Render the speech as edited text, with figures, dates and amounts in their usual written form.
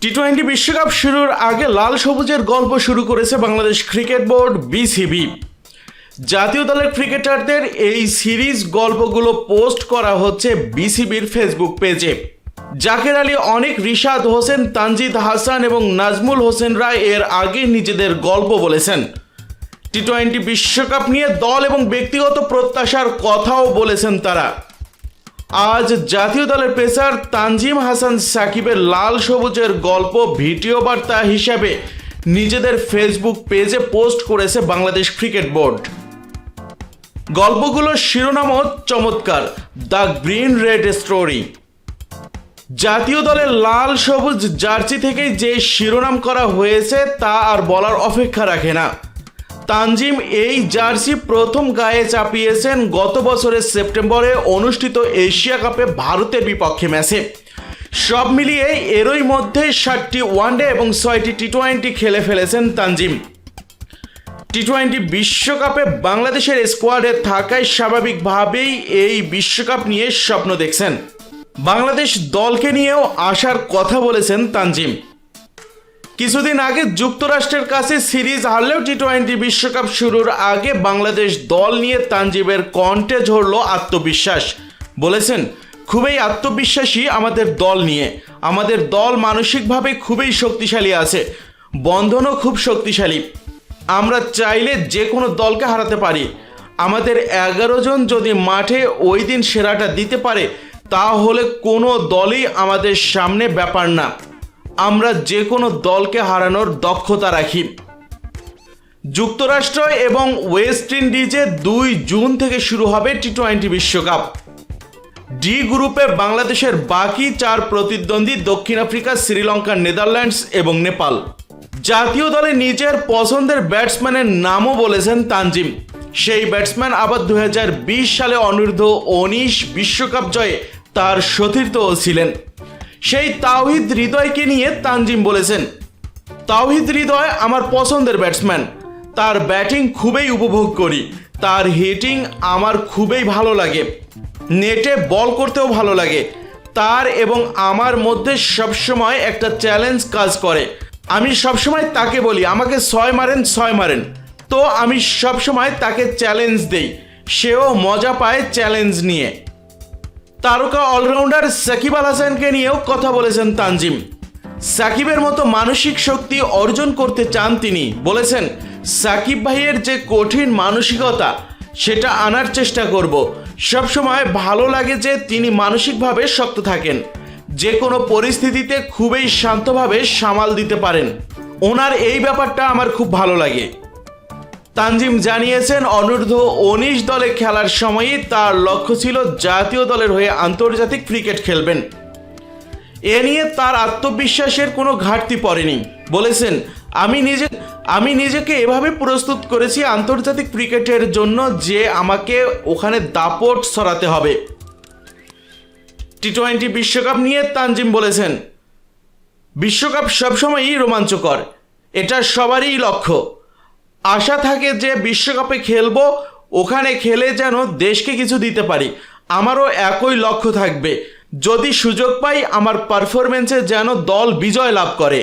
টি-20 বিশ্বকাপ শুরুর আগে লাল সবুজের গল্প শুরু করেছে বাংলাদেশ ক্রিকেট বোর্ড বিসিবি। জাতীয় দলের ক্রিকেটারদের এই সিরিজ গল্পগুলো পোস্ট করা হচ্ছে বিসিবির ফেসবুক পেজে। জাকের আলী, অনেক, রিশাদ হোসেন, তানজিদ হাসান এবং নাজমুল হোসেনরা এর আগে নিজেদের গল্প বলেছেন। টি-20 বিশ্বকাপ নিয়ে দল এবং ব্যক্তিগত প্রত্যাশার কথাও বলেছেন তারা। আজ জাতীয় দলের পেসার তানজিম হাসান সাকিবের লাল সবুজের গল্প ভিডিও বার্তা হিসাবে নিজেদের ফেসবুক পেজে পোস্ট করেছে বাংলাদেশ ক্রিকেট বোর্ড। গল্পগুলোর শিরোনামও চমৎকার, দ্য গ্রিন রেড স্টোরি। জাতীয় দলের লাল সবুজ জার্সি থেকে যে শিরোনাম করা হয়েছে তা আর বলার অপেক্ষা রাখে না। তানজিম এই জার্সি প্রথম গায়ে চাপিয়েছেন গত বছরের সেপ্টেম্বরে অনুষ্ঠিত এশিয়া কাপে ভারতের বিপক্ষে ম্যাচে। সব মিলিয়ে এরই মধ্যে 7টি ওয়ানডে এবং 6টি টি-20 খেলে ফেলেছেন তানজিম। টি-20 বিশ্বকাপে বাংলাদেশের স্কোয়াডে থাকায় স্বাভাবিকভাবেই এই বিশ্বকাপ নিয়ে স্বপ্ন দেখছেন। বাংলাদেশ দলকে নিয়েও আসার কথা বলেছেন তানজিম। কিছুদিন আগে যুক্তরাষ্ট্রের কাছে সিরিজ হারলেও টি-20 বিশ্বকাপ শুরুর আগে বাংলাদেশ দল নিয়ে তানজিমের কণ্ঠে ঝরল আত্মবিশ্বাস। বলেছেন, খুবই আত্মবিশ্বাসী আমাদের দল নিয়ে। আমাদের দল মানসিকভাবে খুবই শক্তিশালী আছে, বন্ধনও খুব শক্তিশালী। আমরা চাইলে যে কোনো দলকে হারাতে পারি। আমাদের 11 জন যদি মাঠে ওই দিন সেরাটা দিতে পারে তাহলে কোনো দলই আমাদের সামনে ব্যাপার না। আমরা যে কোনো দলকে হারানোর দক্ষতা রাখি। যুক্তরাষ্ট্র এবং ওয়েস্ট ইন্ডিজে 2 জুন থেকে শুরু হবে টি-20 বিশ্বকাপ। ডি গ্রুপে বাংলাদেশের বাকি 4 প্রতিদ্বন্দ্বী দক্ষিণ আফ্রিকা, শ্রীলঙ্কা, নেদারল্যান্ডস এবং নেপাল। জাতীয় দলে নিজের পছন্দের ব্যাটসম্যানের নামও বলেছেন তানজিম। সেই ব্যাটসম্যান আবার 2020 সালে অনূর্ধ্ব-19 বিশ্বকাপ জয়ে তার সতীর্থও ছিলেন। সেই তাওহিদ হৃদয়কে নিয়ে তানজিম বলেছেন, তাওহিদ হৃদয় আমার পছন্দের ব্যাটসম্যান। তার ব্যাটিং খুবই উপভোগ করি। তার হিটিং আমার খুবই ভালো লাগে। নেটে বল করতেও ভালো লাগে। তার এবং আমার মধ্যে সবসময় একটা চ্যালেঞ্জ কাজ করে। আমি সবসময় তাকে বলি, আমাকে 6 মারেন। তো আমি সবসময় তাকে চ্যালেঞ্জ দেই, সেও মজা পায় চ্যালেঞ্জ নিয়ে। তারকা অলরাউন্ডার সাকিব আল হাসানকে নিয়েও কথা বলেছেন তানজিম। সাকিবের মতো মানসিক শক্তি অর্জন করতে চান তিনি। বলেছেন, সাকিব ভাইয়ের যে কঠিন মানসিকতা সেটা আনার চেষ্টা করব। সবসময় ভালো লাগে যে তিনি মানসিকভাবে শক্ত থাকেন, যে কোনো পরিস্থিতিতে খুবই শান্তভাবে সামাল দিতে পারেন। ওনার এই ব্যাপারটা আমার খুব ভালো লাগে। তানজিম জানিয়েছেন, অনূর্ধ্ব-19 দলে খেলার সময়ই তার লক্ষ্য ছিল জাতীয় দলের হয়ে আন্তর্জাতিক ক্রিকেট খেলবেন। এ নিয়ে তার আত্মবিশ্বাসের কোনো ঘাটতি পড়েনি। বলেছেন, আমি নিজেকে এভাবে প্রস্তুত করেছি আন্তর্জাতিক ক্রিকেটের জন্য যে আমাকে ওখানে দাপট ছড়াতে হবে। টি-20 বিশ্বকাপ নিয়ে তানজিম বলেছেন, বিশ্বকাপ সবসময়ই রোমাঞ্চকর, এটা সবারই লক্ষ্য। আশা থাকে যে বিশ্বকাপে খেলবো, ওখানে খেলে যেন দেশকে কিছু দিতে পারি। আমারও একই লক্ষ্য থাকবে, যদি সুযোগ পাই আমার পারফরমেন্সে যেন দল বিজয় লাভ করে।